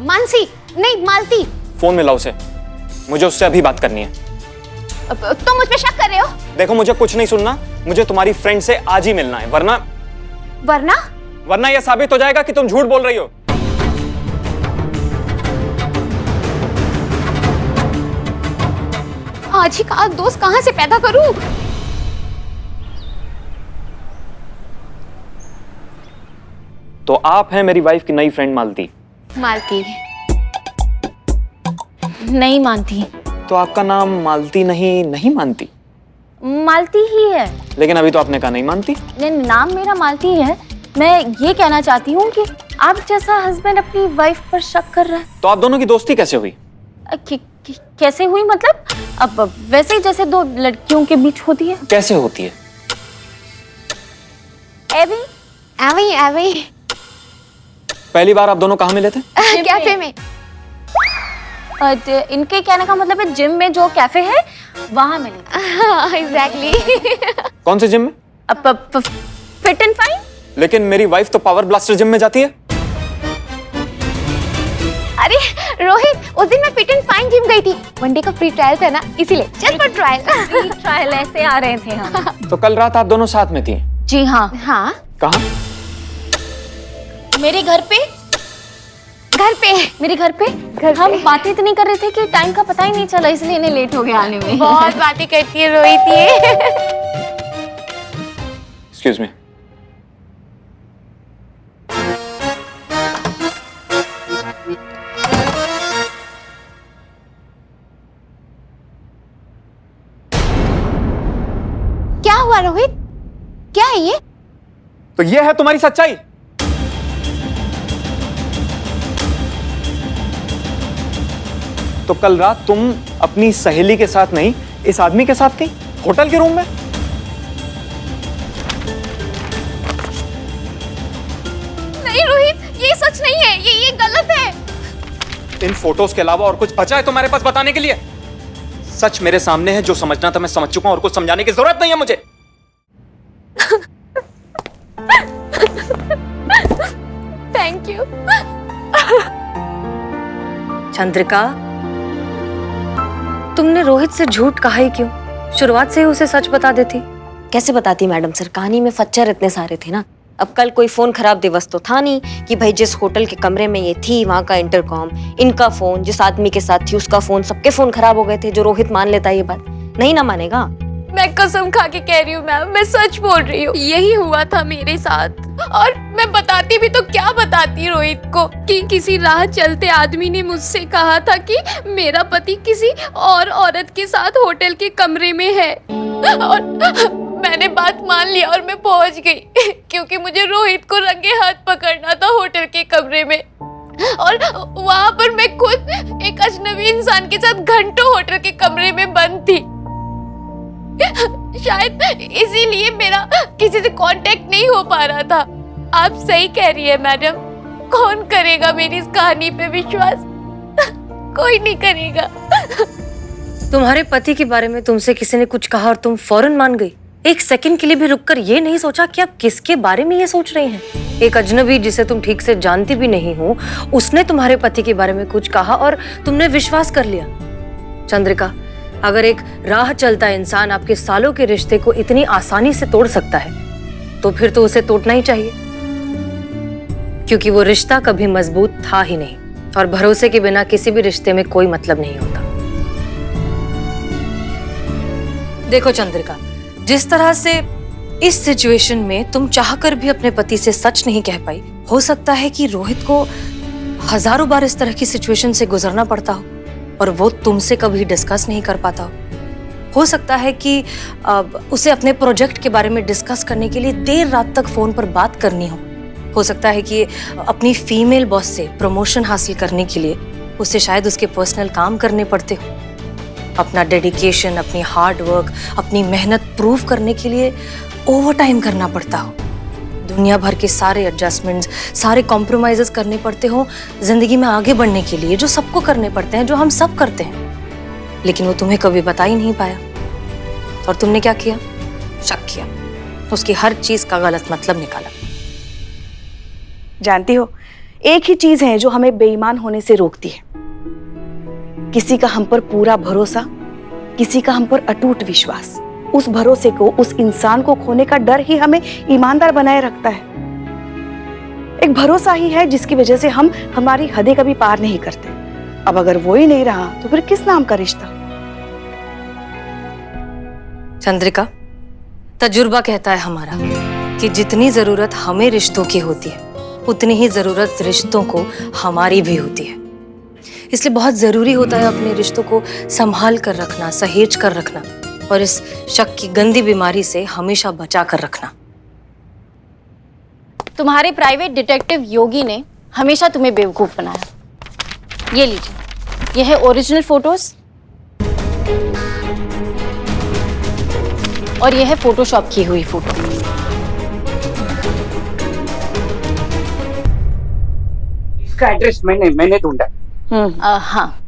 मानसी, नहीं मालती। फोन मिलाओ उसे, मुझे उससे अभी बात करनी है। तुम मुझ पे शक कर रहे हो? देखो, मुझे कुछ नहीं सुनना, मुझे तुम्हारी फ्रेंड से आज ही मिलना है, वरना यह साबित हो जाएगा कि तुम झूठ बोल रही हो। आज ही का दोस्त कहाँ से पैदा करूं? तो आप हैं मेरी वाइफ की नई फ्रेंड मालती? मालती। नहीं मानती। तो आपका नाम मालती नहीं मानती? मालती ही है। लेकिन अभी तो आपने कहा नहीं मानती। नहीं, नाम मेरा मालती ही है। मैं ये कहना चाहती हूँ कि आप जैसा हस्बैंड अपनी वाइफ पर शक कर रहा है। तो आप दोनों की दोस्ती कैसे हुई? कैसे हुई मतलब? अब वैसे ही जैसे दो लड़कियों के बीच होती है। कैसे होती है? एवी। पहली बार आप दोनों कहाँ मिले थे? कैफे में। इनके कहने का मतलब है जिम में जो कैफे है वहां मिले। एग्जैक्टली। कौन से जिम में? Fit and fine. लेकिन मेरी वाइफ तो पावर ब्लास्टर जिम में जाती है। अरे रोहित, उस दिन मैं फिट एंड फाइन जिम गई थी, वनडे का फ्री ट्रायल था ना, इसीलिए जस्ट फॉर ट्रायल ऐसे आ रहे थे हम। तो कल रात आप दोनों साथ में थी? जी हाँ। हाँ। कहाँ? मेरे घर पे। मेरे घर पे हम बातें इतनी कर रहे थे कि टाइम का पता ही नहीं चला, इसलिए इन्हें लेट हो गया आने में। बहुत बातें करती है रोहित ये। Excuse me. क्या हुआ रोहित? क्या है ये? तो ये है तुम्हारी सच्चाई? तो कल रात तुम अपनी सहेली के साथ नहीं, इस आदमी के साथ थी, होटल के रूम में? नहीं रोहित, ये सच नहीं है, ये गलत है। इन फोटोज के अलावा और कुछ बचा है तुम्हारे पास बताने के लिए? सच मेरे सामने है, जो समझना था मैं समझ चुका हूं और कुछ समझाने की जरूरत नहीं है मुझे। Thank you. चंद्रिका, तुमने रोहित से झूठ कहा ही क्यों? शुरुआत से ही उसे सच बता देती। कैसे बताती मैडम सर, कहानी में फच्चर इतने सारे थे ना। अब कल कोई फोन खराब दिवस तो था नहीं कि भाई जिस होटल के कमरे में ये थी वहां का इंटरकॉम, इनका फोन, जिस आदमी के साथ थी उसका फोन, सबके फोन खराब हो गए थे। जो रोहित मान लेता ये बात, नहीं ना मानेगा। मैं कसम खा के कह रही हूँ मैम, मैं सच बोल रही हूँ, यही हुआ था मेरे साथ। और मैं बताती भी तो क्या बताती रोहित को कि किसी राह चलते आदमी ने मुझसे कहा था कि मेरा पति किसी और औरत के साथ होटल के कमरे में है, और मैंने बात मान लिया और मैं पहुंच गई क्योंकि मुझे रोहित को रंगे हाथ पकड़ना था होटल के कमरे में। और वहां पर मैं खुद एक अजनबी इंसान के साथ घंटों होटल के कमरे में बंद थी। शायद इसीलिए मेरा किसी से कांटेक्ट नहीं हो पा रहा था। आप सही कह रही है मैडम, कौन करेगा मेरी इस कहानी पे विश्वास? कोई नहीं करेगा। तुम्हारे पति के बारे में तुमसे किसी ने कुछ कहा और तुम फौरन मान गई? एक सेकंड के लिए भी रुककर ये नहीं सोचा कि आप किसके बारे में ये सोच रही हैं? एक अजनबी जिसे तुम ठीक से जानती भी नहीं हो, उसने तुम्हारे पति के बारे में कुछ कहा और तुमने विश्वास कर लिया। चंद्रिका, अगर एक राह चलता इंसान आपके सालों के रिश्ते को इतनी आसानी से तोड़ सकता है, तो फिर तो उसे तोड़ना ही चाहिए, क्योंकि वो रिश्ता कभी मजबूत था ही नहीं, और भरोसे के बिना किसी भी रिश्ते में कोई मतलब नहीं होता। देखो चंद्रिका, जिस तरह से इस सिचुएशन में तुम चाहकर भी अपने पति से सच नहीं कह पाई, हो सकता है कि रोहित को हजारों बार इस तरह की सिचुएशन से गुजरना पड़ता हो और वो तुमसे कभी डिस्कस नहीं कर पाता हो। हो सकता है कि उसे अपने प्रोजेक्ट के बारे में डिस्कस करने के लिए देर रात तक फोन पर बात करनी हो सकता है कि अपनी फीमेल बॉस से प्रमोशन हासिल करने के लिए उसे शायद उसके पर्सनल काम करने पड़ते हो। अपना डेडिकेशन, अपनी हार्ड वर्क, अपनी मेहनत प्रूव करने के लिए ओवर टाइम करना पड़ता हो। दुनिया भर के सारे एडजस्टमेंट्स, सारे कॉम्प्रोमाइजेस करने पड़ते हो जिंदगी में आगे बढ़ने के लिए, जो सबको करने पड़ते हैं, जो हम सब करते हैं। लेकिन वो तुम्हें कभी बता ही नहीं पाया और तुमने क्या किया? शक किया, उसकी हर चीज का गलत मतलब निकाला। जानती हो, एक ही चीज है जो हमें बेईमान होने से रोकती है, किसी का हम पर पूरा भरोसा, किसी का हम पर अटूट विश्वास। उस भरोसे को, उस इंसान को खोने का डर ही हमें ईमानदार बनाए रखता है। एक भरोसा ही है जिसकी वजह से हम हमारी हदें कभी पार नहीं करते। अब अगर वो ही नहीं रहा तो फिर किस नाम का रिश्ता? चंद्रिका, तजुर्बा कहता है हमारा कि जितनी जरूरत हमें रिश्तों की होती है उतनी ही जरूरत रिश्तों को हमारी भी होती है। इसलिए बहुत जरूरी होता है अपने रिश्तों को संभाल कर रखना, सहेज कर रखना और इस शक की गंदी बीमारी से हमेशा बचा कर रखना। तुम्हारे प्राइवेट डिटेक्टिव योगी ने हमेशा तुम्हें बेवकूफ बनाया। ये लीजिए, ये है ओरिजिनल फोटोज और ये है फोटोशॉप की हुई फोटो। इसका एड्रेस मैंने ढूंढा। हाँ,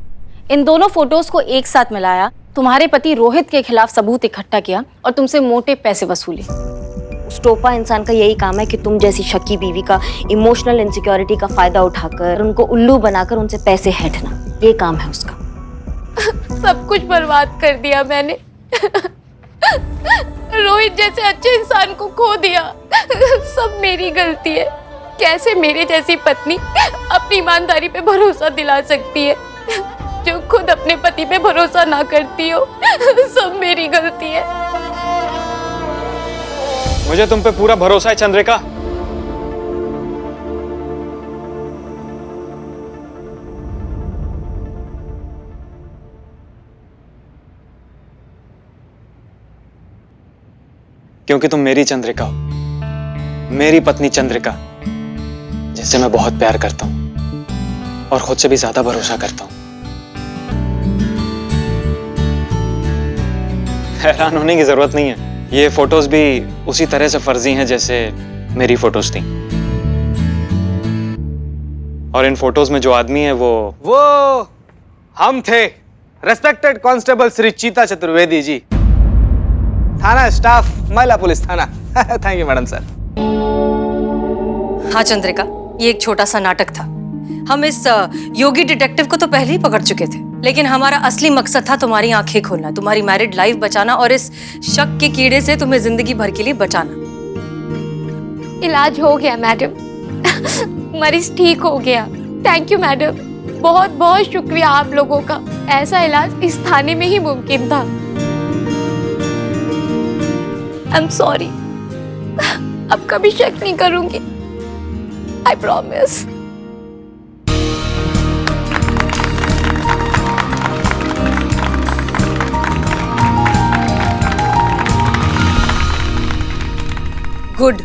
इन दोनों फोटोज को एक साथ मिलाया, तुम्हारे पति रोहित के खिलाफ सबूत इकट्ठा किया और तुमसे मोटे पैसे वसूले। उस टोपा इंसान का यही काम है कि तुम जैसी शकी बीवी का इमोशनल इनसिक्योरिटी का फायदा उठाकर उनको उल्लू बनाकर उनसे पैसे हैंटना, ये काम है उसका। सब कुछ बर्बाद कर दिया मैंने। रोहित जैसे अच्छे इंसान को खो दिया। सब मेरी गलती है। कैसे मेरे जैसी पत्नी अपनी ईमानदारी पे भरोसा दिला सकती है जो खुद अपने पति पे भरोसा ना करती हो? सब मेरी गलती है। मुझे तुम पे पूरा भरोसा है चंद्रिका। क्योंकि तुम मेरी चंद्रिका हो, मेरी पत्नी चंद्रिका, जिससे मैं बहुत प्यार करता हूं और खुद से भी ज्यादा भरोसा करता हूं। हैरान होने की जरूरत नहीं है, ये फोटोज भी उसी तरह से फर्जी हैं जैसे मेरी फोटोज थी। और इन फोटोज में जो आदमी है वो हम थे, रेस्पेक्टेड कांस्टेबल श्री चीता चतुर्वेदी जी, थाना स्टाफ, महिला पुलिस थाना। Thank you madam sir. हाँ चंद्रिका, ये एक छोटा सा नाटक था। हम इस योगी डिटेक्टिव को तो पहले ही पकड़ चुके थे, लेकिन हमारा असली मकसद था तुम्हारी आंखें खोलना, तुम्हारी मैरिड लाइफ बचाना और इस शक के कीड़े से तुम्हें जिंदगी भर के लिए बचाना। इलाज हो गया मैडम। मरीज ठीक हो गया। थैंक यू मैडम, बहुत बहुत शुक्रिया आप लोगों का। ऐसा इलाज इस थाने में ही मुमकिन था। आई एम सॉरी, अब कभी शक नहीं करूंगी। I promise. गुड,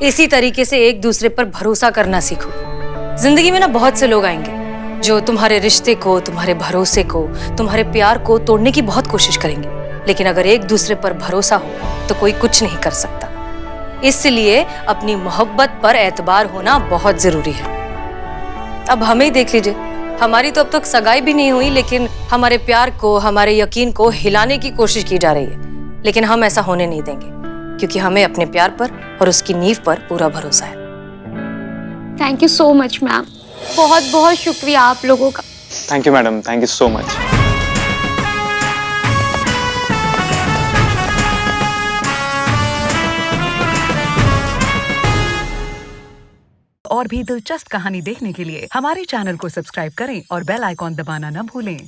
इसी तरीके से एक दूसरे पर भरोसा करना सीखो। जिंदगी में ना बहुत से लोग आएंगे जो तुम्हारे रिश्ते को, तुम्हारे भरोसे को, तुम्हारे प्यार को तोड़ने की बहुत कोशिश करेंगे, लेकिन अगर एक दूसरे पर भरोसा हो तो कोई कुछ नहीं कर सकता। इसलिए अपनी मोहब्बत पर एतबार होना बहुत जरूरी है। अब हमें ही देख लीजिए, हमारी तो अब तक सगाई भी नहीं हुई, लेकिन हमारे प्यार को, हमारे यकीन को हिलाने की कोशिश की जा रही है। लेकिन हम ऐसा होने नहीं देंगे, क्योंकि हमें अपने प्यार पर और उसकी नींव पर पूरा भरोसा है। Thank you so much ma'am, बहुत बहुत शुक्रिया आप लोगों का। Thank you madam, thank you so much. और भी दिलचस्प कहानी देखने के लिए हमारे चैनल को सब्सक्राइब करें और बेल आइकॉन दबाना न भूलें।